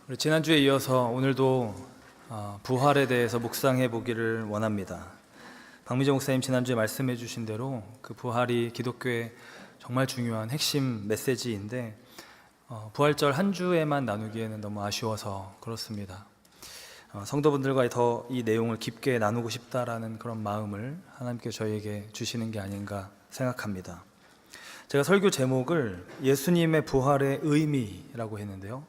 우리 지난주에 이어서 오늘도 부활에 대해서 묵상해 보기를 원합니다. 박미정 목사님 지난주에 말씀해 주신 대로 그 부활이 기독교의 정말 중요한 핵심 메시지인데 부활절 한 주에만 나누기에는 너무 아쉬워서 그렇습니다. 성도분들과 더 이 내용을 깊게 나누고 싶다라는 그런 마음을 하나님께 저희에게 주시는 게 아닌가 생각합니다. 제가 설교 제목을 예수님의 부활의 의미라고 했는데요.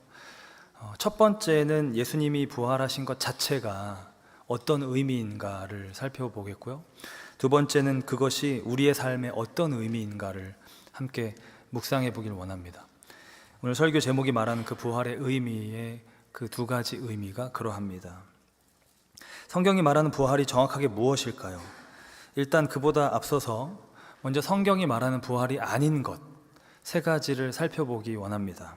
첫 번째는 예수님이 부활하신 것 자체가 어떤 의미인가를 살펴보겠고요. 두 번째는 그것이 우리의 삶에 어떤 의미인가를 함께 묵상해 보길 원합니다. 오늘 설교 제목이 말하는 그 부활의 의미의 그 두 가지 의미가 그러합니다. 성경이 말하는 부활이 정확하게 무엇일까요? 일단 그보다 앞서서 먼저 성경이 말하는 부활이 아닌 것 세 가지를 살펴보기 원합니다.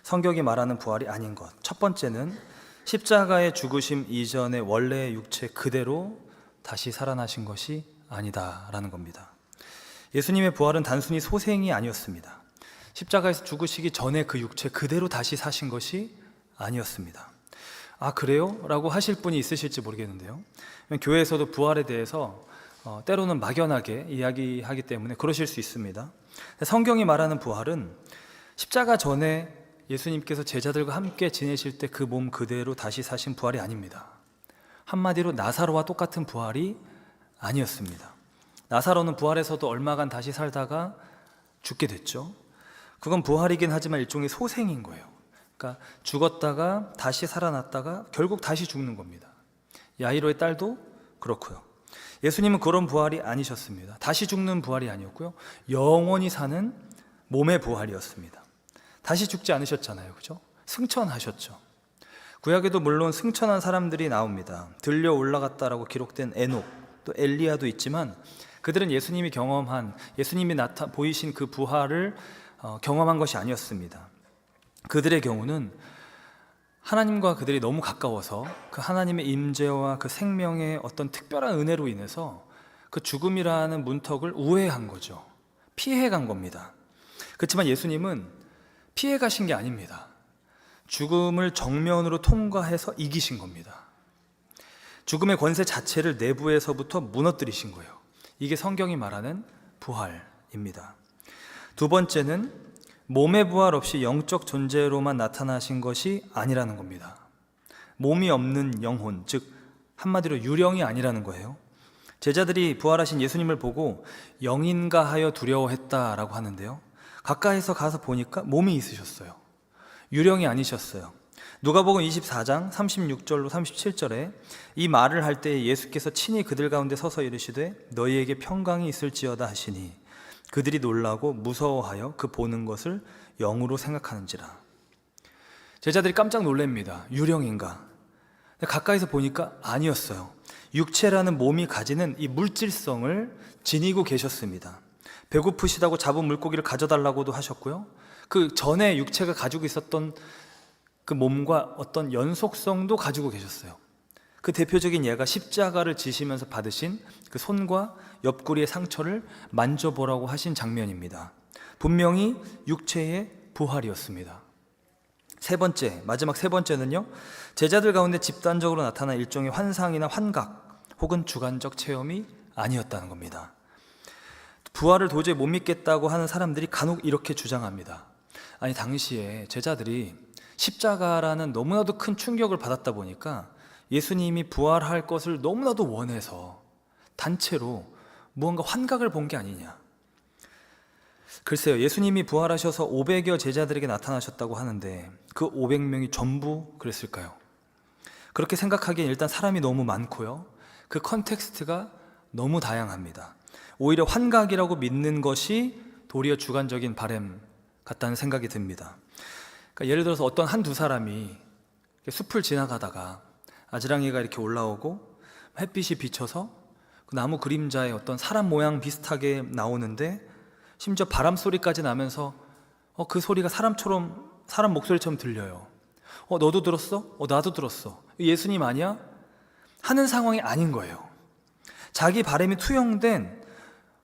성경이 말하는 부활이 아닌 것. 첫 번째는 십자가의 죽으심 이전의 원래의 육체 그대로 다시 살아나신 것이 아니다라는 겁니다. 예수님의 부활은 단순히 소생이 아니었습니다. 십자가에서 죽으시기 전에 그 육체 그대로 다시 사신 것이 아니었습니다. 아, 그래요? 라고 하실 분이 있으실지 모르겠는데요. 교회에서도 부활에 대해서 때로는 막연하게 이야기하기 때문에 그러실 수 있습니다. 성경이 말하는 부활은 십자가 전에 예수님께서 제자들과 함께 지내실 때 그 몸 그대로 다시 사신 부활이 아닙니다. 한마디로 나사로와 똑같은 부활이 아니었습니다. 나사로는 부활에서도 얼마간 다시 살다가 죽게 됐죠. 그건 부활이긴 하지만 일종의 소생인 거예요. 그러니까 죽었다가 다시 살아났다가 결국 다시 죽는 겁니다. 야이로의 딸도 그렇고요. 예수님은 그런 부활이 아니셨습니다. 다시 죽는 부활이 아니었고요. 영원히 사는 몸의 부활이었습니다. 다시 죽지 않으셨잖아요, 그죠? 승천하셨죠. 구약에도 물론 승천한 사람들이 나옵니다. 들려 올라갔다라고 기록된 에녹, 또 엘리야도 있지만 그들은 예수님이 경험한, 예수님이 보이신 그 부활을 경험한 것이 아니었습니다. 그들의 경우는 하나님과 그들이 너무 가까워서 그 하나님의 임재와 그 생명의 어떤 특별한 은혜로 인해서 그 죽음이라는 문턱을 우회한 거죠. 피해 간 겁니다. 그렇지만 예수님은 피해 가신 게 아닙니다. 죽음을 정면으로 통과해서 이기신 겁니다. 죽음의 권세 자체를 내부에서부터 무너뜨리신 거예요. 이게 성경이 말하는 부활입니다. 두 번째는 몸의 부활 없이 영적 존재로만 나타나신 것이 아니라는 겁니다. 몸이 없는 영혼, 즉 한마디로 유령이 아니라는 거예요. 제자들이 부활하신 예수님을 보고 영인가 하여 두려워했다라고 하는데요. 가까이서 가서 보니까 몸이 있으셨어요. 유령이 아니셨어요. 누가복음 24장 36절로 37절에 이 말을 할 때 예수께서 친히 그들 가운데 서서 이르시되 너희에게 평강이 있을지어다 하시니 그들이 놀라고 무서워하여 그 보는 것을 영으로 생각하는지라. 제자들이 깜짝 놀랍니다. 유령인가? 가까이서 보니까 아니었어요. 육체라는 몸이 가지는 이 물질성을 지니고 계셨습니다. 배고프시다고 잡은 물고기를 가져달라고도 하셨고요. 그 전에 육체가 가지고 있었던 그 몸과 어떤 연속성도 가지고 계셨어요. 그 대표적인 예가 십자가를 지시면서 받으신 그 손과 옆구리의 상처를 만져보라고 하신 장면입니다. 분명히 육체의 부활이었습니다. 세 번째, 마지막 세 번째는요, 제자들 가운데 집단적으로 나타난 일종의 환상이나 환각 혹은 주관적 체험이 아니었다는 겁니다. 부활을 도저히 못 믿겠다고 하는 사람들이 간혹 이렇게 주장합니다. 아니, 당시에 제자들이 십자가라는 너무나도 큰 충격을 받았다 보니까 예수님이 부활할 것을 너무나도 원해서 단체로 무언가 환각을 본 게 아니냐. 글쎄요, 예수님이 부활하셔서 500여 제자들에게 나타나셨다고 하는데 그 500명이 전부 그랬을까요? 그렇게 생각하기엔 일단 사람이 너무 많고요. 그 컨텍스트가 너무 다양합니다. 오히려 환각이라고 믿는 것이 도리어 주관적인 바램 같다는 생각이 듭니다. 그러니까 예를 들어서 어떤 한두 사람이 숲을 지나가다가 아지랑이가 이렇게 올라오고 햇빛이 비쳐서 그 나무 그림자에 어떤 사람 모양 비슷하게 나오는데 심지어 바람 소리까지 나면서 그 소리가 사람 목소리처럼 들려요. 너도 들었어? 나도 들었어. 예수님 아니야? 하는 상황이 아닌 거예요. 자기 바람이 투영된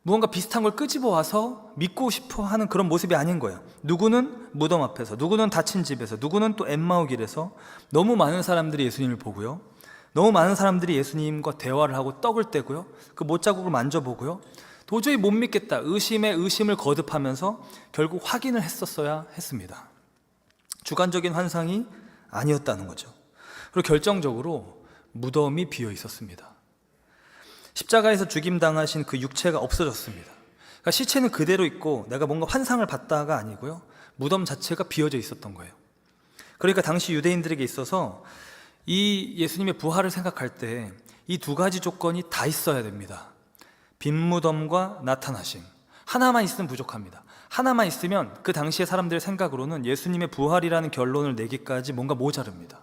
무언가 비슷한 걸 끄집어 와서 믿고 싶어 하는 그런 모습이 아닌 거예요. 누구는 무덤 앞에서, 누구는 닫힌 집에서, 누구는 또 엠마오 길에서 너무 많은 사람들이 예수님을 보고요, 너무 많은 사람들이 예수님과 대화를 하고 떡을 떼고요, 그 못자국을 만져보고요, 도저히 못 믿겠다, 의심에 의심을 거듭하면서 결국 확인을 했었어야 했습니다. 주관적인 환상이 아니었다는 거죠. 그리고 결정적으로 무덤이 비어 있었습니다. 십자가에서 죽임당하신 그 육체가 없어졌습니다. 그러니까 시체는 그대로 있고 내가 뭔가 환상을 봤다가 아니고요, 무덤 자체가 비어져 있었던 거예요. 그러니까 당시 유대인들에게 있어서 이 예수님의 부활을 생각할 때 이 두 가지 조건이 다 있어야 됩니다. 빈 무덤과 나타나심. 하나만 있으면 부족합니다. 하나만 있으면 그 당시의 사람들의 생각으로는 예수님의 부활이라는 결론을 내기까지 뭔가 모자릅니다.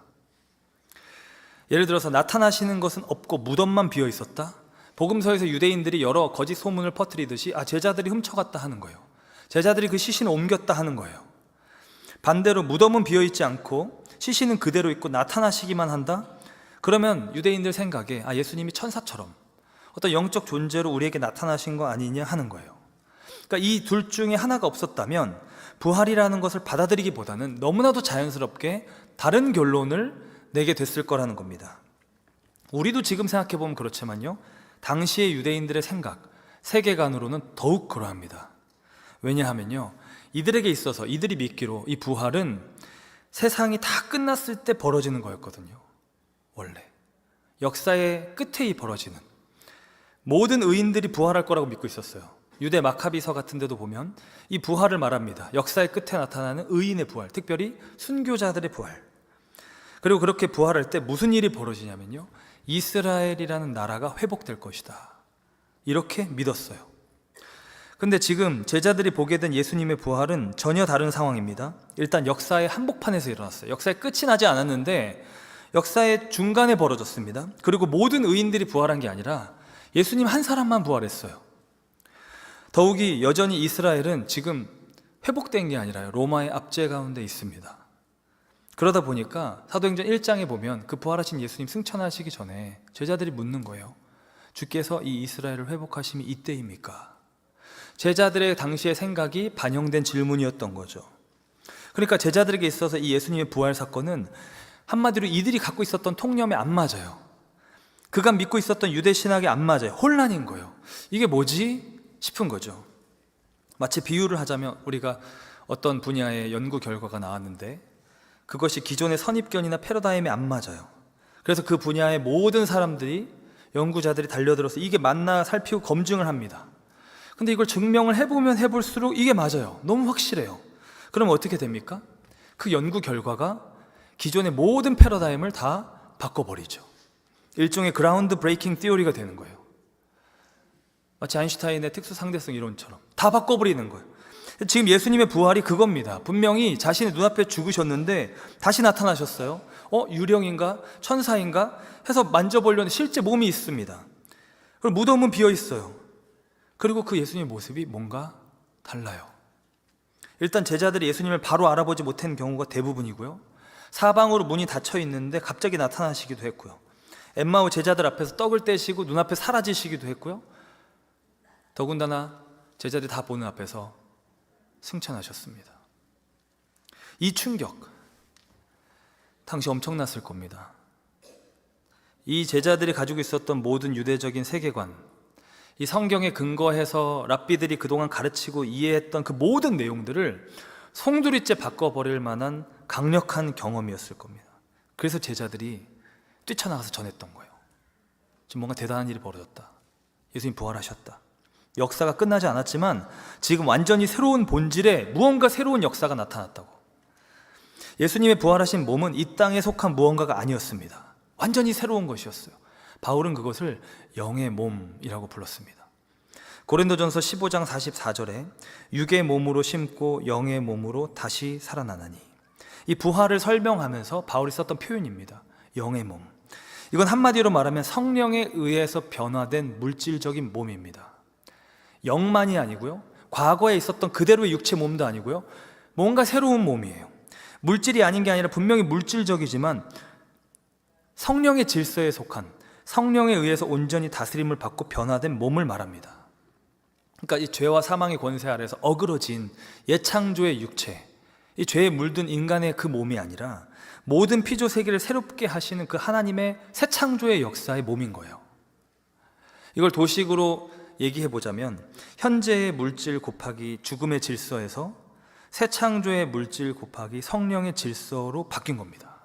예를 들어서 나타나시는 것은 없고 무덤만 비어 있었다? 복음서에서 유대인들이 여러 거짓 소문을 퍼뜨리듯이 제자들이 훔쳐갔다 하는 거예요. 제자들이 그 시신을 옮겼다 하는 거예요. 반대로 무덤은 비어있지 않고 시신은 그대로 있고 나타나시기만 한다? 그러면 유대인들 생각에 예수님이 천사처럼 어떤 영적 존재로 우리에게 나타나신 거 아니냐 하는 거예요. 그러니까 이 둘 중에 하나가 없었다면 부활이라는 것을 받아들이기보다는 너무나도 자연스럽게 다른 결론을 내게 됐을 거라는 겁니다. 우리도 지금 생각해보면 그렇지만요, 당시의 유대인들의 생각, 세계관으로는 더욱 그러합니다. 왜냐하면요, 이들에게 있어서 이들이 믿기로 이 부활은 세상이 다 끝났을 때 벌어지는 거였거든요. 원래 역사의 끝에 벌어지는, 모든 의인들이 부활할 거라고 믿고 있었어요. 유대 마카비서 같은 데도 보면 이 부활을 말합니다. 역사의 끝에 나타나는 의인의 부활, 특별히 순교자들의 부활. 그리고 그렇게 부활할 때 무슨 일이 벌어지냐면요, 이스라엘이라는 나라가 회복될 것이다, 이렇게 믿었어요. 근데 지금 제자들이 보게 된 예수님의 부활은 전혀 다른 상황입니다. 일단 역사의 한복판에서 일어났어요. 역사의 끝이 나지 않았는데 역사의 중간에 벌어졌습니다. 그리고 모든 의인들이 부활한 게 아니라 예수님 한 사람만 부활했어요. 더욱이 여전히 이스라엘은 지금 회복된 게 아니라요, 로마의 압제 가운데 있습니다. 그러다 보니까 사도행전 1장에 보면 그 부활하신 예수님 승천하시기 전에 제자들이 묻는 거예요. 주께서 이 이스라엘을 회복하심이 이때입니까? 제자들의 당시의 생각이 반영된 질문이었던 거죠. 그러니까 제자들에게 있어서 이 예수님의 부활 사건은 한마디로 이들이 갖고 있었던 통념에 안 맞아요. 그간 믿고 있었던 유대 신학에 안 맞아요. 혼란인 거예요. 이게 뭐지? 싶은 거죠. 마치 비유를 하자면 우리가 어떤 분야의 연구 결과가 나왔는데 그것이 기존의 선입견이나 패러다임에 안 맞아요. 그래서 그 분야의 모든 사람들이, 연구자들이 달려들어서 이게 맞나 살피고 검증을 합니다. 근데 이걸 증명을 해보면 해볼수록 이게 맞아요. 너무 확실해요. 그럼 어떻게 됩니까? 그 연구 결과가 기존의 모든 패러다임을 다 바꿔버리죠. 일종의 그라운드 브레이킹 티오리가 되는 거예요. 마치 아인슈타인의 특수상대성 이론처럼 다 바꿔버리는 거예요. 지금 예수님의 부활이 그겁니다. 분명히 자신의 눈앞에 죽으셨는데 다시 나타나셨어요. 유령인가? 천사인가? 해서 만져보려는 실제 몸이 있습니다. 그리고 무덤은 비어 있어요. 그리고 그 예수님의 모습이 뭔가 달라요. 일단 제자들이 예수님을 바로 알아보지 못한 경우가 대부분이고요, 사방으로 문이 닫혀 있는데 갑자기 나타나시기도 했고요, 엠마오 제자들 앞에서 떡을 떼시고 눈앞에 사라지시기도 했고요, 더군다나 제자들이 다 보는 앞에서 승천하셨습니다. 이 충격, 당시 엄청났을 겁니다. 이 제자들이 가지고 있었던 모든 유대적인 세계관, 이 성경에 근거해서 랍비들이 그동안 가르치고 이해했던 그 모든 내용들을 송두리째 바꿔버릴 만한 강력한 경험이었을 겁니다. 그래서 제자들이 뛰쳐나가서 전했던 거예요. 지금 뭔가 대단한 일이 벌어졌다. 예수님 부활하셨다. 역사가 끝나지 않았지만 지금 완전히 새로운 본질의 무언가 새로운 역사가 나타났다고. 예수님의 부활하신 몸은 이 땅에 속한 무언가가 아니었습니다. 완전히 새로운 것이었어요. 바울은 그것을 영의 몸이라고 불렀습니다. 고린도전서 15장 44절에 육의 몸으로 심고 영의 몸으로 다시 살아나나니, 이 부활을 설명하면서 바울이 썼던 표현입니다. 영의 몸. 이건 한마디로 말하면 성령에 의해서 변화된 물질적인 몸입니다. 영만이 아니고요, 과거에 있었던 그대로의 육체 몸도 아니고요, 뭔가 새로운 몸이에요. 물질이 아닌 게 아니라 분명히 물질적이지만 성령의 질서에 속한, 성령에 의해서 온전히 다스림을 받고 변화된 몸을 말합니다. 그러니까 이 죄와 사망의 권세 아래서 어그러진 옛창조의 육체, 이 죄에 물든 인간의 그 몸이 아니라 모든 피조 세계를 새롭게 하시는 그 하나님의 새 창조의 역사의 몸인 거예요. 이걸 도식으로 얘기해 보자면 현재의 물질 곱하기 죽음의 질서에서 새 창조의 물질 곱하기 성령의 질서로 바뀐 겁니다.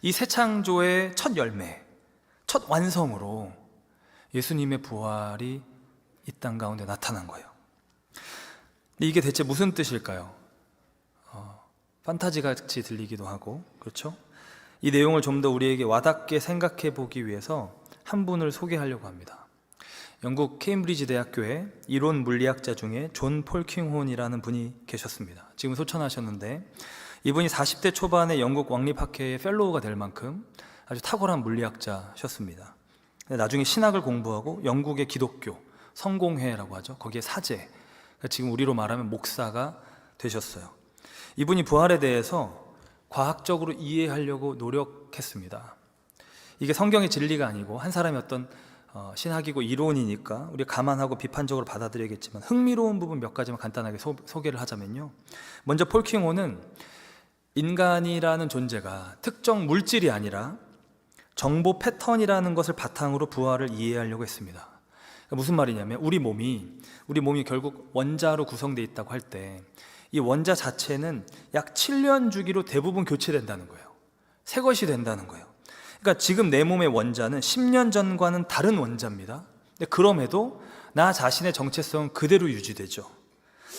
이 새 창조의 첫 열매, 첫 완성으로 예수님의 부활이 이 땅 가운데 나타난 거예요. 근데 이게 대체 무슨 뜻일까요? 판타지 같이 들리기도 하고, 그렇죠? 이 내용을 좀 더 우리에게 와닿게 생각해 보기 위해서 한 분을 소개하려고 합니다. 영국 케임브리지 대학교의 이론 물리학자 중에 존 폴킹혼이라는 분이 계셨습니다. 지금 소천하셨는데 이분이 40대 초반에 영국 왕립학회의 펠로우가 될 만큼 아주 탁월한 물리학자셨습니다. 나중에 신학을 공부하고 영국의 기독교 성공회라고 하죠. 거기에 사제, 지금 우리로 말하면 목사가 되셨어요. 이분이 부활에 대해서 과학적으로 이해하려고 노력했습니다. 이게 성경의 진리가 아니고 한 사람의 어떤 신학이고 이론이니까 우리가 감안하고 비판적으로 받아들여야겠지만 흥미로운 부분 몇 가지만 간단하게 소개를 하자면요. 먼저 폴킹호는 인간이라는 존재가 특정 물질이 아니라 정보 패턴이라는 것을 바탕으로 부활을 이해하려고 했습니다. 그러니까 무슨 말이냐면 우리 몸이 결국 원자로 구성되어 있다고 할 때 이 원자 자체는 약 7년 주기로 대부분 교체된다는 거예요. 새 것이 된다는 거예요. 그러니까 지금 내 몸의 원자는 10년 전과는 다른 원자입니다. 근데 그럼에도 나 자신의 정체성은 그대로 유지되죠.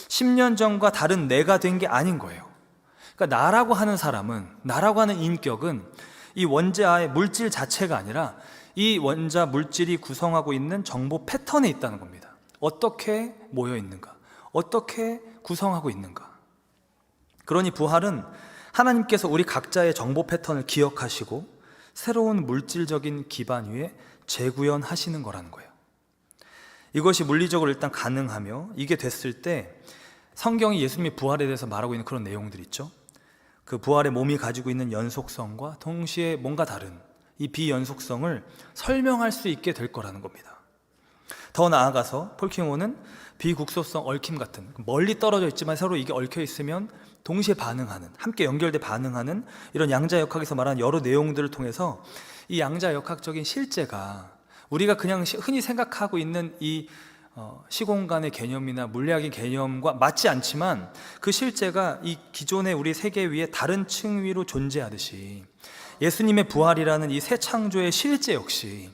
10년 전과 다른 내가 된 게 아닌 거예요. 그러니까 나라고 하는 사람은, 나라고 하는 인격은 이 원자의 물질 자체가 아니라 이 원자 물질이 구성하고 있는 정보 패턴에 있다는 겁니다. 어떻게 모여 있는가? 어떻게 구성하고 있는가? 그러니 부활은 하나님께서 우리 각자의 정보 패턴을 기억하시고 새로운 물질적인 기반 위에 재구현하시는 거라는 거예요. 이것이 물리적으로 일단 가능하며 이게 됐을 때 성경이 예수님의 부활에 대해서 말하고 있는 그런 내용들 있죠. 그 부활의 몸이 가지고 있는 연속성과 동시에 뭔가 다른 이 비연속성을 설명할 수 있게 될 거라는 겁니다. 더 나아가서 폴킹호는 비국소성 얽힘 같은 멀리 떨어져 있지만 서로 이게 얽혀 있으면 동시에 반응하는, 함께 연결돼 반응하는 이런 양자역학에서 말하는 여러 내용들을 통해서 이 양자역학적인 실제가 우리가 그냥 흔히 생각하고 있는 이 시공간의 개념이나 물리학의 개념과 맞지 않지만 그 실제가 이 기존의 우리 세계 위에 다른 층 위로 존재하듯이 예수님의 부활이라는 이 새 창조의 실제 역시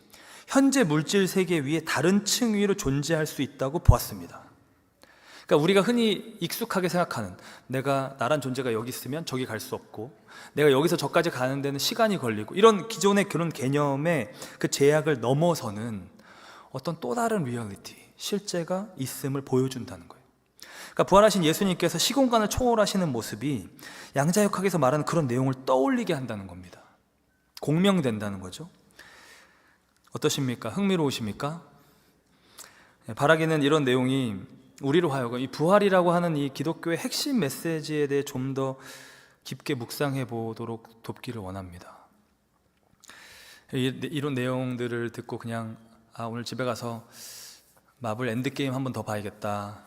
현재 물질 세계 위에 다른 층 위로 존재할 수 있다고 보았습니다. 그러니까 우리가 흔히 익숙하게 생각하는 나란 존재가 여기 있으면 저기 갈 수 없고 내가 여기서 저까지 가는 데는 시간이 걸리고 이런 기존의 그런 개념의 그 제약을 넘어서는 어떤 또 다른 리얼리티, 실제가 있음을 보여준다는 거예요. 그러니까 부활하신 예수님께서 시공간을 초월하시는 모습이 양자역학에서 말하는 그런 내용을 떠올리게 한다는 겁니다. 공명된다는 거죠. 어떠십니까? 흥미로우십니까? 바라기는 이런 내용이 우리로 하여금 이 부활이라고 하는 이 기독교의 핵심 메시지에 대해 좀 더 깊게 묵상해 보도록 돕기를 원합니다. 이런 내용들을 듣고 그냥 오늘 집에 가서 마블 엔드게임 한번 더 봐야겠다,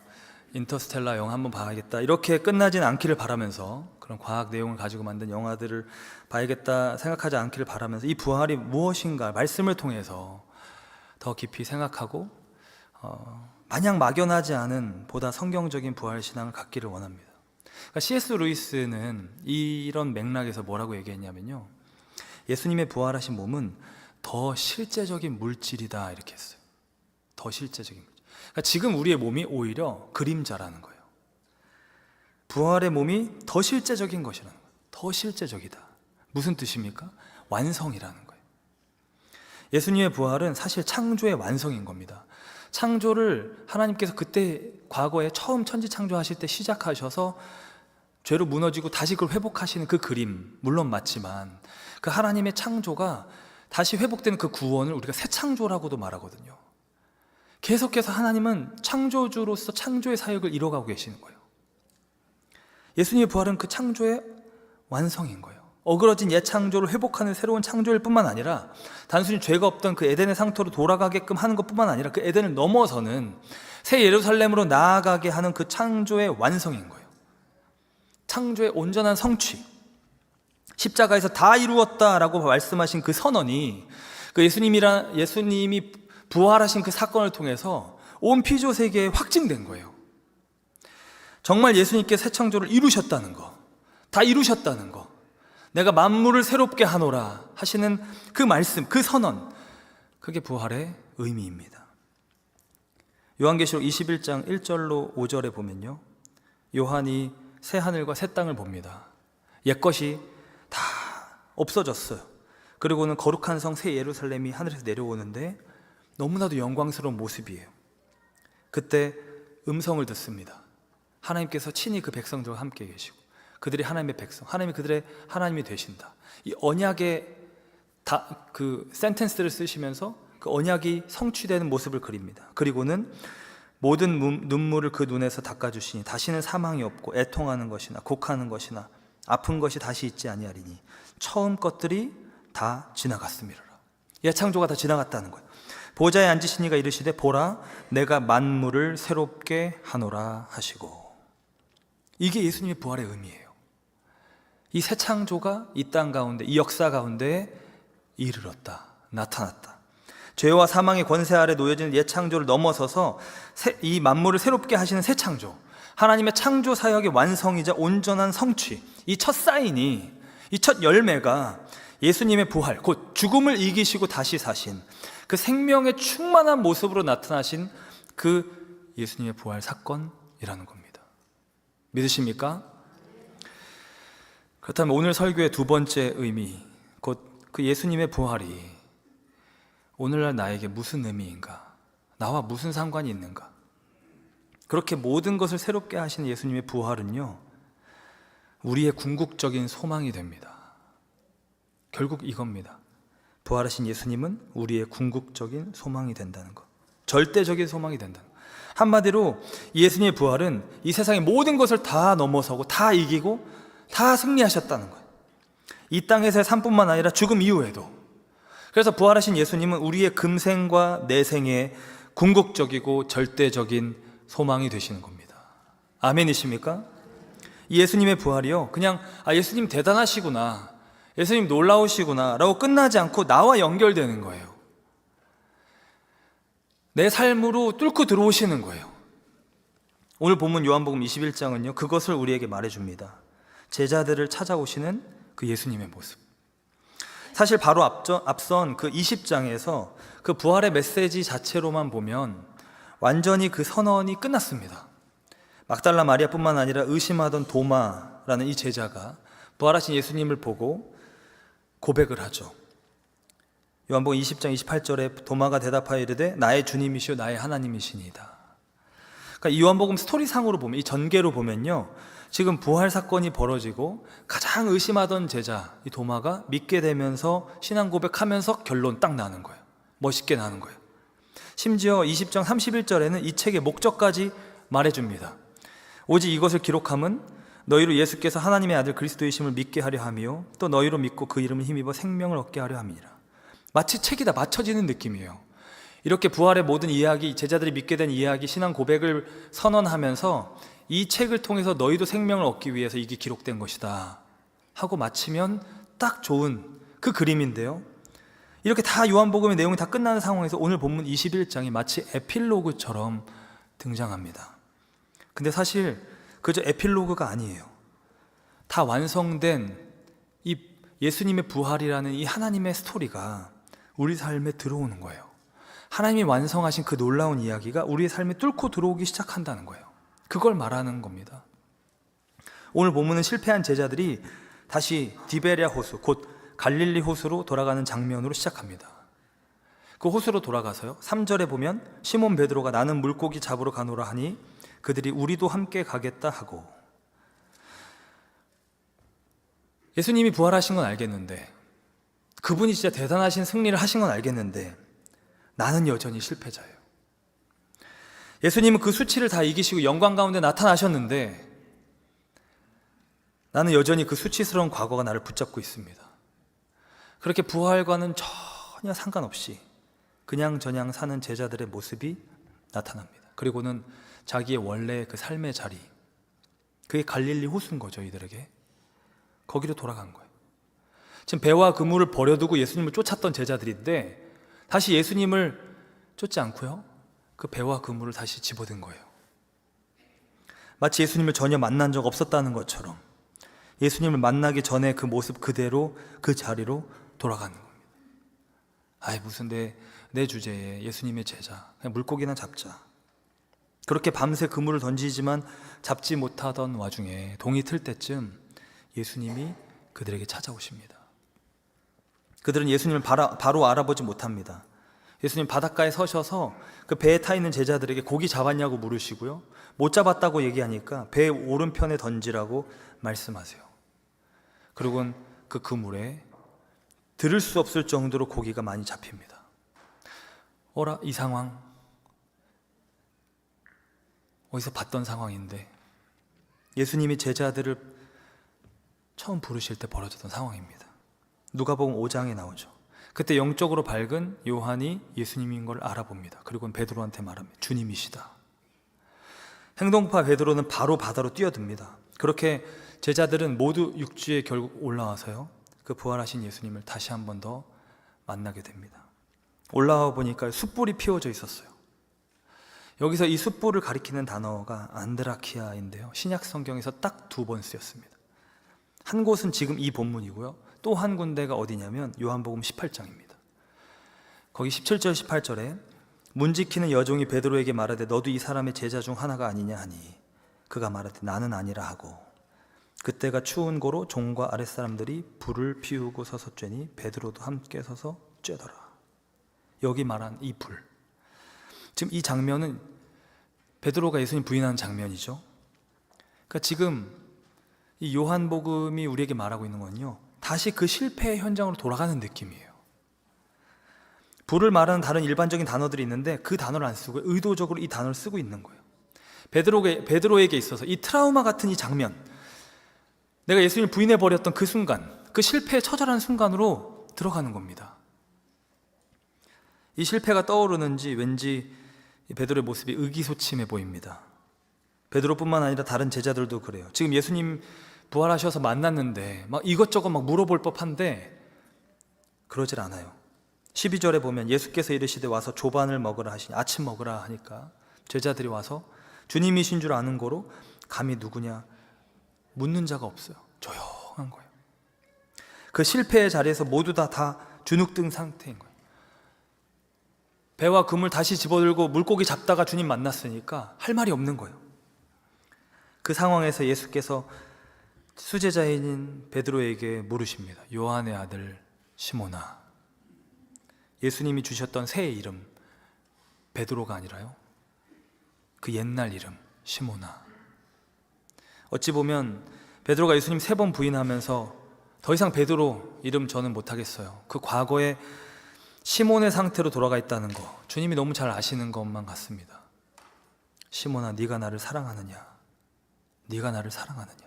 인터스텔라 영화 한번 봐야겠다 이렇게 끝나진 않기를 바라면서, 그런 과학 내용을 가지고 만든 영화들을 봐야겠다 생각하지 않기를 바라면서 이 부활이 무엇인가 말씀을 통해서 더 깊이 생각하고 마냥 막연하지 않은 보다 성경적인 부활 신앙을 갖기를 원합니다. 그러니까 C.S. 루이스는 이런 맥락에서 뭐라고 얘기했냐면요, 예수님의 부활하신 몸은 더 실제적인 물질이다 이렇게 했어요. 더 실제적인 물질. 그러니까 지금 우리의 몸이 오히려 그림자라는 거예요. 부활의 몸이 더 실제적인 것이라는 거예요. 더 실제적이다. 무슨 뜻입니까? 완성이라는 거예요. 예수님의 부활은 사실 창조의 완성인 겁니다. 창조를 하나님께서 그때 과거에 처음 천지 창조하실 때 시작하셔서 죄로 무너지고 다시 그걸 회복하시는 그 그림 물론 맞지만 그 하나님의 창조가 다시 회복되는 그 구원을 우리가 새 창조라고도 말하거든요. 계속해서 하나님은 창조주로서 창조의 사역을 이뤄가고 계시는 거예요. 예수님의 부활은 그 창조의 완성인 거예요. 어그러진 옛 창조를 회복하는 새로운 창조일 뿐만 아니라 단순히 죄가 없던 그 에덴의 상태로 돌아가게끔 하는 것뿐만 아니라 그 에덴을 넘어서는 새 예루살렘으로 나아가게 하는 그 창조의 완성인 거예요. 창조의 온전한 성취, 십자가에서 다 이루었다라고 말씀하신 그 선언이 그 예수님이 부활하신 그 사건을 통해서 온 피조 세계에 확증된 거예요. 정말 예수님께 새 창조를 이루셨다는 거, 다 이루셨다는 거, 내가 만물을 새롭게 하노라 하시는 그 말씀, 그 선언, 그게 부활의 의미입니다. 요한계시록 21장 1절로 5절에 보면요, 요한이 새 하늘과 새 땅을 봅니다. 옛것이 다 없어졌어요. 그리고는 거룩한 성 새 예루살렘이 하늘에서 내려오는데 너무나도 영광스러운 모습이에요. 그때 음성을 듣습니다. 하나님께서 친히 그 백성들과 함께 계시고 그들이 하나님의 백성, 하나님이 그들의 하나님이 되신다. 이 언약의 그 센텐스를 쓰시면서 그 언약이 성취되는 모습을 그립니다. 그리고는 모든 눈물을 그 눈에서 닦아주시니 다시는 사망이 없고 애통하는 것이나 곡하는 것이나 아픈 것이 다시 있지 아니하리니 처음 것들이 다 지나갔음이라. 옛 창조가 다 지나갔다는 거예요. 보좌에 앉으신 이가 이르시되 보라 내가 만물을 새롭게 하노라 하시고, 이게 예수님의 부활의 의미예요. 이 새 창조가 이 땅 가운데, 이 역사 가운데 이르렀다, 나타났다. 죄와 사망의 권세 아래 놓여진 옛 창조를 넘어서서 이 만물을 새롭게 하시는 새 창조, 하나님의 창조 사역의 완성이자 온전한 성취, 이 첫 사인이, 이 첫 열매가 예수님의 부활, 곧 죽음을 이기시고 다시 사신 그 생명의 충만한 모습으로 나타나신 그 예수님의 부활 사건이라는 겁니다. 믿으십니까? 그렇다면 오늘 설교의 두 번째 의미, 곧 그 예수님의 부활이 오늘날 나에게 무슨 의미인가? 나와 무슨 상관이 있는가? 그렇게 모든 것을 새롭게 하시는 예수님의 부활은요, 우리의 궁극적인 소망이 됩니다. 결국 이겁니다. 부활하신 예수님은 우리의 궁극적인 소망이 된다는 것, 절대적인 소망이 된다는 것. 한마디로 예수님의 부활은 이 세상의 모든 것을 다 넘어서고 다 이기고 다 승리하셨다는 거예요. 이 땅에서의 삶뿐만 아니라 죽음 이후에도. 그래서 부활하신 예수님은 우리의 금생과 내생의 궁극적이고 절대적인 소망이 되시는 겁니다. 아멘이십니까? 이 예수님의 부활이요, 그냥 예수님 대단하시구나, 예수님 놀라우시구나 라고 끝나지 않고 나와 연결되는 거예요. 내 삶으로 뚫고 들어오시는 거예요. 오늘 본문 요한복음 21장은요 그것을 우리에게 말해줍니다. 제자들을 찾아오시는 그 예수님의 모습. 사실 바로 앞선 그 20장에서 그 부활의 메시지 자체로만 보면 완전히 그 선언이 끝났습니다. 막달라 마리아뿐만 아니라 의심하던 도마라는 이 제자가 부활하신 예수님을 보고 고백을 하죠. 요한복음 20장 28절에 도마가 대답하여 이르되 나의 주님이시오 나의 하나님이시니이다. 그러니까 이 요한복음 스토리상으로 보면, 이 전개로 보면요, 지금 부활 사건이 벌어지고 가장 의심하던 제자 이 도마가 믿게 되면서 신앙 고백하면서 결론 딱 나는 거예요. 멋있게 나는 거예요. 심지어 20장 31절에는 이 책의 목적까지 말해줍니다. 오직 이것을 기록함은 너희로 예수께서 하나님의 아들 그리스도이심을 믿게 하려 함이요 또 너희로 믿고 그 이름을 힘입어 생명을 얻게 하려 함이라. 마치 책이 다 맞춰지는 느낌이에요. 이렇게 부활의 모든 이야기, 제자들이 믿게 된 이야기, 신앙 고백을 선언하면서 이 책을 통해서 너희도 생명을 얻기 위해서 이게 기록된 것이다 하고 마치면 딱 좋은 그 그림인데요, 이렇게 다 요한복음의 내용이 다 끝나는 상황에서 오늘 본문 21장이 마치 에필로그처럼 등장합니다. 근데 사실 그저 에필로그가 아니에요. 다 완성된 이 예수님의 부활이라는 이 하나님의 스토리가 우리 삶에 들어오는 거예요. 하나님이 완성하신 그 놀라운 이야기가 우리의 삶에 뚫고 들어오기 시작한다는 거예요. 그걸 말하는 겁니다. 오늘 본문은 실패한 제자들이 다시 디베랴 호수, 곧 갈릴리 호수로 돌아가는 장면으로 시작합니다. 그 호수로 돌아가서요, 3절에 보면 시몬 베드로가 나는 물고기 잡으러 가노라 하니 그들이 우리도 함께 가겠다 하고. 예수님이 부활하신 건 알겠는데, 그분이 진짜 대단하신 승리를 하신 건 알겠는데 나는 여전히 실패자예요. 예수님은 그 수치를 다 이기시고 영광 가운데 나타나셨는데 나는 여전히 그 수치스러운 과거가 나를 붙잡고 있습니다. 그렇게 부활과는 전혀 상관없이 그냥 저냥 사는 제자들의 모습이 나타납니다. 그리고는 자기의 원래 그 삶의 자리, 그게 갈릴리 호수인 거죠. 이들에게 거기로 돌아간 거예요. 지금 배와 그물을 버려두고 예수님을 쫓았던 제자들인데 다시 예수님을 쫓지 않고요, 그 배와 그물을 다시 집어든 거예요. 마치 예수님을 전혀 만난 적 없었다는 것처럼 예수님을 만나기 전에 그 모습 그대로 그 자리로 돌아가는 겁니다. 아이, 무슨 내 주제에 예수님의 제자, 그냥 물고기나 잡자. 그렇게 밤새 그물을 던지지만 잡지 못하던 와중에 동이 틀 때쯤 예수님이 그들에게 찾아오십니다. 그들은 예수님을 바로 알아보지 못합니다. 예수님 바닷가에 서셔서 그 배에 타 있는 제자들에게 고기 잡았냐고 물으시고요, 못 잡았다고 얘기하니까 배 오른편에 던지라고 말씀하세요. 그리고는 그 그물에 들을 수 없을 정도로 고기가 많이 잡힙니다. 어라, 이 상황 어디서 봤던 상황인데 예수님이 제자들을 처음 부르실 때 벌어졌던 상황입니다. 누가복음 5장에 나오죠. 그때 영적으로 밝은 요한이 예수님인 걸 알아봅니다. 그리고 베드로한테 말합니다. 주님이시다. 행동파 베드로는 바로 바다로 뛰어듭니다. 그렇게 제자들은 모두 육지에 결국 올라와서요, 그 부활하신 예수님을 다시 한 번 더 만나게 됩니다. 올라와 보니까 숯불이 피워져 있었어요. 여기서 이 숯불을 가리키는 단어가 안드라키아인데요, 신약 성경에서 딱 2번 쓰였습니다. 한 곳은 지금 이 본문이고요, 또 한 군데가 어디냐면 요한복음 18장입니다. 거기 17절 18절에 문 지키는 여종이 베드로에게 말하되 너도 이 사람의 제자 중 하나가 아니냐 하니 그가 말하되 나는 아니라 하고 그때가 추운 고로 종과 아랫사람들이 불을 피우고 서서 쬐니 베드로도 함께 서서 쬐더라. 여기 말한 이 불, 지금 이 장면은 베드로가 예수님 부인하는 장면이죠. 그러니까 지금 이 요한복음이 우리에게 말하고 있는 건요, 다시 그 실패의 현장으로 돌아가는 느낌이에요. 불을 말하는 다른 일반적인 단어들이 있는데 그 단어를 안 쓰고 의도적으로 이 단어를 쓰고 있는 거예요. 베드로에게 있어서 이 트라우마 같은 이 장면, 내가 예수님을 부인해버렸던 그 순간, 그 실패에 처절한 순간으로 들어가는 겁니다. 이 실패가 떠오르는지 왠지 베드로의 모습이 의기소침해 보입니다. 베드로뿐만 아니라 다른 제자들도 그래요. 지금 예수님 부활하셔서 만났는데 막 이것저것 막 물어볼 법한데 그러질 않아요. 12절에 보면 예수께서 이르시되 와서 조반을 먹으라 하시니 아침 먹으라 하니까 제자들이 와서 주님이신 줄 아는 거로 감히 누구냐 묻는 자가 없어요. 조용한 거예요. 그 실패의 자리에서 모두 다 주눅든 상태인 거예요. 배와 그물 다시 집어들고 물고기 잡다가 주님 만났으니까 할 말이 없는 거예요. 그 상황에서 예수께서 수제자인 베드로에게 물으십니다. 요한의 아들 시몬아, 예수님이 주셨던 새 이름 베드로가 아니라요, 그 옛날 이름 시몬아. 어찌 보면 베드로가 예수님 3번 부인하면서 더 이상 베드로 이름 저는 못하겠어요, 그 과거의 시몬의 상태로 돌아가 있다는 거 주님이 너무 잘 아시는 것만 같습니다. 시몬아, 네가 나를 사랑하느냐? 네가 나를 사랑하느냐?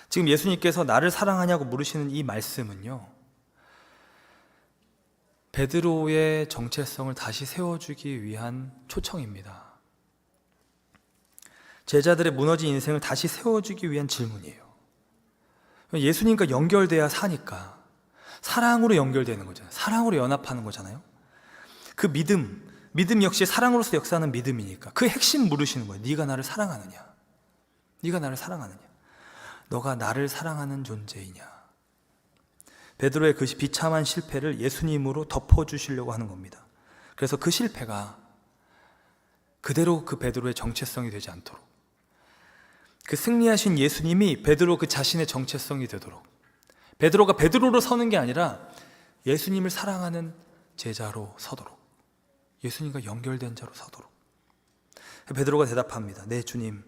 지금 예수님께서 나를 사랑하냐고 물으시는 이 말씀은요, 베드로의 정체성을 다시 세워주기 위한 초청입니다. 제자들의 무너진 인생을 다시 세워주기 위한 질문이에요. 예수님과 연결돼야 사니까 사랑으로 연결되는 거잖아요. 사랑으로 연합하는 거잖아요. 그 믿음 역시 사랑으로서 역사하는 믿음이니까 그 핵심 물으시는 거예요. 네가 나를 사랑하느냐? 네가 나를 사랑하느냐? 너가 나를 사랑하는 존재이냐? 베드로의 그 비참한 실패를 예수님으로 덮어주시려고 하는 겁니다. 그래서 그 실패가 그대로 그 베드로의 정체성이 되지 않도록, 그 승리하신 예수님이 베드로 그 자신의 정체성이 되도록, 베드로가 베드로로 서는 게 아니라 예수님을 사랑하는 제자로 서도록, 예수님과 연결된 자로 서도록. 베드로가 대답합니다. 네 주님,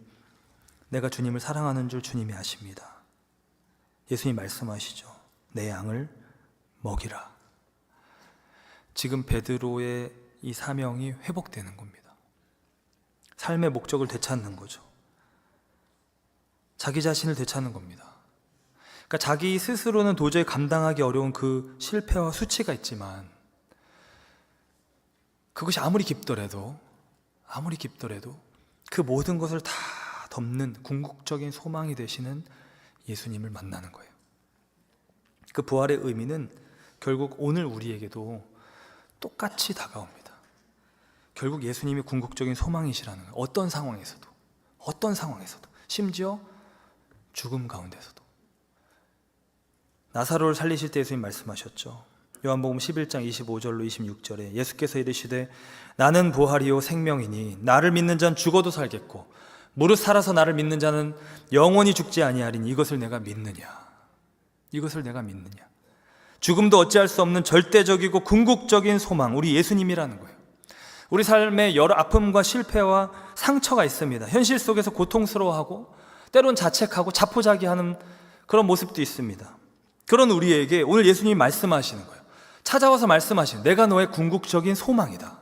내가 주님을 사랑하는 줄 주님이 아십니다. 예수님 말씀하시죠. 내 양을 먹이라. 지금 베드로의 이 사명이 회복되는 겁니다. 삶의 목적을 되찾는 거죠. 자기 자신을 되찾는 겁니다. 그러니까 자기 스스로는 도저히 감당하기 어려운 그 실패와 수치가 있지만 그것이 아무리 깊더라도, 아무리 깊더라도 그 모든 것을 다 덮는 궁극적인 소망이 되시는 예수님을 만나는 거예요. 그 부활의 의미는 결국 오늘 우리에게도 똑같이 다가옵니다. 결국 예수님이 궁극적인 소망이시라는 거예요. 어떤 상황에서도, 심지어 죽음 가운데서도. 나사로를 살리실 때 예수님 말씀하셨죠. 요한복음 11장 25절로 26절에 예수께서 이르시되 나는 부활이요 생명이니 나를 믿는 자는 죽어도 살겠고 무릇 살아서 나를 믿는 자는 영원히 죽지 아니하리니 이것을 내가 믿느냐. 죽음도 어찌할 수 없는 절대적이고 궁극적인 소망, 우리 예수님이라는 거예요. 우리 삶에 여러 아픔과 실패와 상처가 있습니다. 현실 속에서 고통스러워하고 때론 자책하고 자포자기하는 그런 모습도 있습니다. 그런 우리에게 오늘 예수님이 말씀하시는 거예요. 찾아와서 말씀하시는, 내가 너의 궁극적인 소망이다.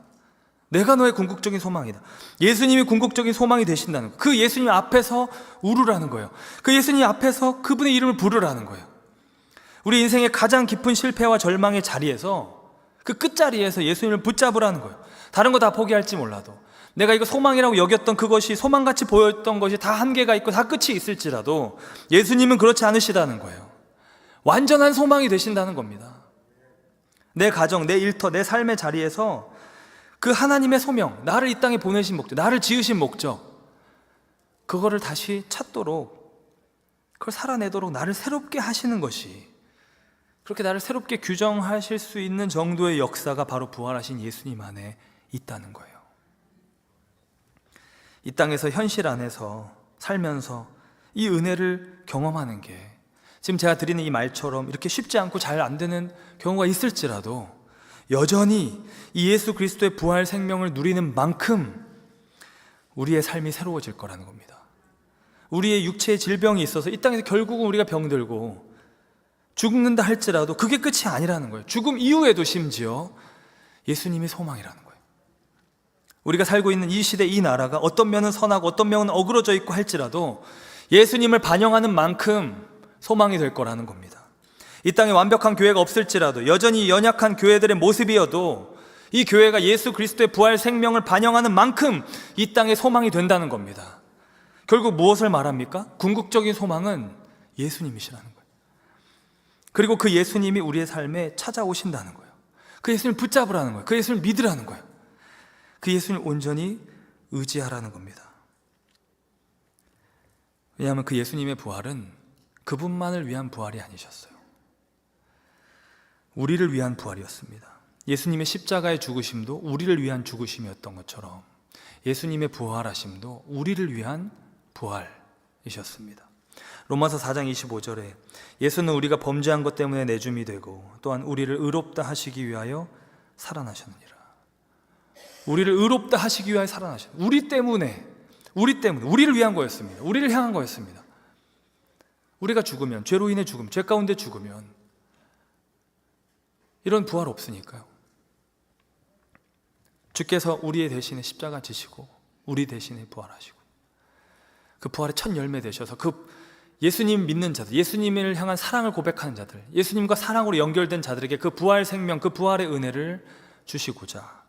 예수님이 궁극적인 소망이 되신다는 거예요. 그 예수님 앞에서 울으라는 거예요. 그 예수님 앞에서 그분의 이름을 부르라는 거예요. 우리 인생의 가장 깊은 실패와 절망의 자리에서, 그 끝자리에서 예수님을 붙잡으라는 거예요. 다른 거 다 포기할지 몰라도, 내가 이거 소망이라고 여겼던 그것이, 소망같이 보였던 것이 다 한계가 있고 다 끝이 있을지라도 예수님은 그렇지 않으시다는 거예요. 완전한 소망이 되신다는 겁니다. 내 가정, 내 일터, 내 삶의 자리에서 그 하나님의 소명, 나를 이 땅에 보내신 목적, 나를 지으신 목적, 그거를 다시 찾도록, 그걸 살아내도록 나를 새롭게 하시는 것이, 그렇게 나를 새롭게 규정하실 수 있는 정도의 역사가 바로 부활하신 예수님 안에 있다는 거예요. 이 땅에서 현실 안에서 살면서 이 은혜를 경험하는 게, 지금 제가 드리는 이 말처럼 이렇게 쉽지 않고 잘 안 되는 경우가 있을지라도 여전히 이 예수 그리스도의 부활 생명을 누리는 만큼 우리의 삶이 새로워질 거라는 겁니다. 우리의 육체의 질병이 있어서 이 땅에서 결국은 우리가 병들고 죽는다 할지라도 그게 끝이 아니라는 거예요. 죽음 이후에도 심지어 예수님이 소망이라는 거예요. 우리가 살고 있는 이 시대, 이 나라가 어떤 면은 선하고 어떤 면은 어그러져 있고 할지라도 예수님을 반영하는 만큼 소망이 될 거라는 겁니다. 이 땅에 완벽한 교회가 없을지라도, 여전히 연약한 교회들의 모습이어도 이 교회가 예수 그리스도의 부활 생명을 반영하는 만큼 이 땅에 소망이 된다는 겁니다. 결국 무엇을 말합니까? 궁극적인 소망은 예수님이시라는 거예요. 그리고 그 예수님이 우리의 삶에 찾아오신다는 거예요. 그 예수님을 붙잡으라는 거예요. 그 예수님을 믿으라는 거예요. 그 예수님을 온전히 의지하라는 겁니다. 왜냐하면 그 예수님의 부활은 그분만을 위한 부활이 아니셨어요. 우리를 위한 부활이었습니다. 예수님의 십자가의 죽으심도 우리를 위한 죽으심이었던 것처럼 예수님의 부활하심도 우리를 위한 부활이셨습니다. 로마서 4장 25절에 예수는 우리가 범죄한 것 때문에 내줌이 되고 또한 우리를 의롭다 하시기 위하여 살아나셨느니라. 우리를 의롭다 하시기 위하여 살아나셨습니다. 우리 때문에 우리를 위한 거였습니다. 우리를 향한 거였습니다. 우리가 죽으면, 죄로 인해 죽으면, 죄 가운데 죽으면 이런 부활 없으니까요. 주께서 우리의 대신에 십자가 지시고 우리 대신에 부활하시고 그 부활의 첫 열매 되셔서 그 예수님 믿는 자들, 예수님을 향한 사랑을 고백하는 자들, 예수님과 사랑으로 연결된 자들에게 그 부활 생명, 그 부활의 은혜를 주시고자.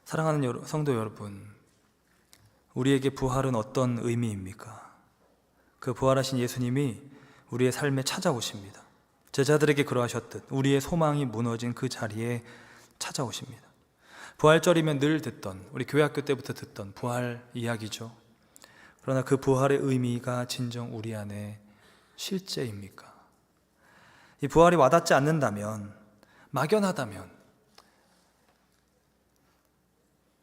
사랑하는 성도 여러분, 우리에게 부활은 어떤 의미입니까? 그 부활하신 예수님이 우리의 삶에 찾아오십니다. 제자들에게 그러하셨듯 우리의 소망이 무너진 그 자리에 찾아오십니다. 부활절이면 늘 듣던, 우리 교회학교 때부터 듣던 부활 이야기죠. 그러나 그 부활의 의미가 진정 우리 안에 실제입니까? 이 부활이 와닿지 않는다면, 막연하다면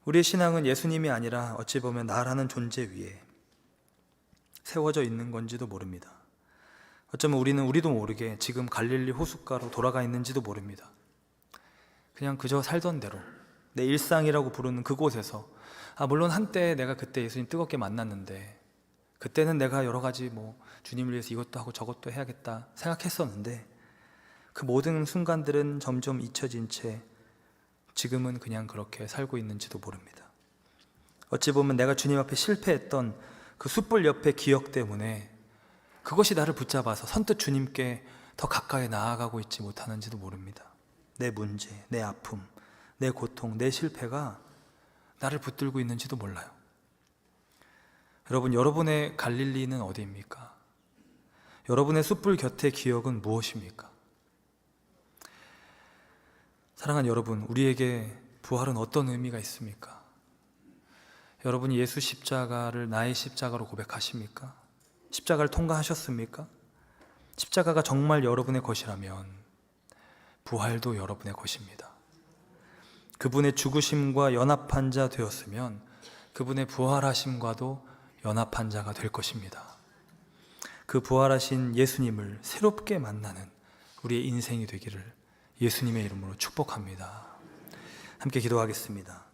우리의 신앙은 예수님이 아니라 어찌 보면 나라는 존재 위에 세워져 있는 건지도 모릅니다. 어쩌면 우리도 모르게 지금 갈릴리 호숫가로 돌아가 있는지도 모릅니다. 그냥 그저 살던 대로 내 일상이라고 부르는 그곳에서, 물론 한때 내가 그때 예수님 뜨겁게 만났는데 그때는 내가 여러 가지 주님을 위해서 이것도 하고 저것도 해야겠다 생각했었는데 그 모든 순간들은 점점 잊혀진 채 지금은 그냥 그렇게 살고 있는지도 모릅니다. 어찌 보면 내가 주님 앞에 실패했던 그 숯불 옆의 기억 때문에 그것이 나를 붙잡아서 선뜻 주님께 더 가까이 나아가고 있지 못하는지도 모릅니다. 내 문제, 내 아픔, 내 고통, 내 실패가 나를 붙들고 있는지도 몰라요. 여러분, 여러분의 갈릴리는 어디입니까? 여러분의 숯불 곁의 기억은 무엇입니까? 사랑하는 여러분, 우리에게 부활은 어떤 의미가 있습니까? 여러분이 예수 십자가를 나의 십자가로 고백하십니까? 십자가를 통과하셨습니까? 십자가가 정말 여러분의 것이라면 부활도 여러분의 것입니다. 그분의 죽으심과 연합한 자 되었으면 그분의 부활하심과도 연합한 자가 될 것입니다. 그 부활하신 예수님을 새롭게 만나는 우리의 인생이 되기를 예수님의 이름으로 축복합니다. 함께 기도하겠습니다.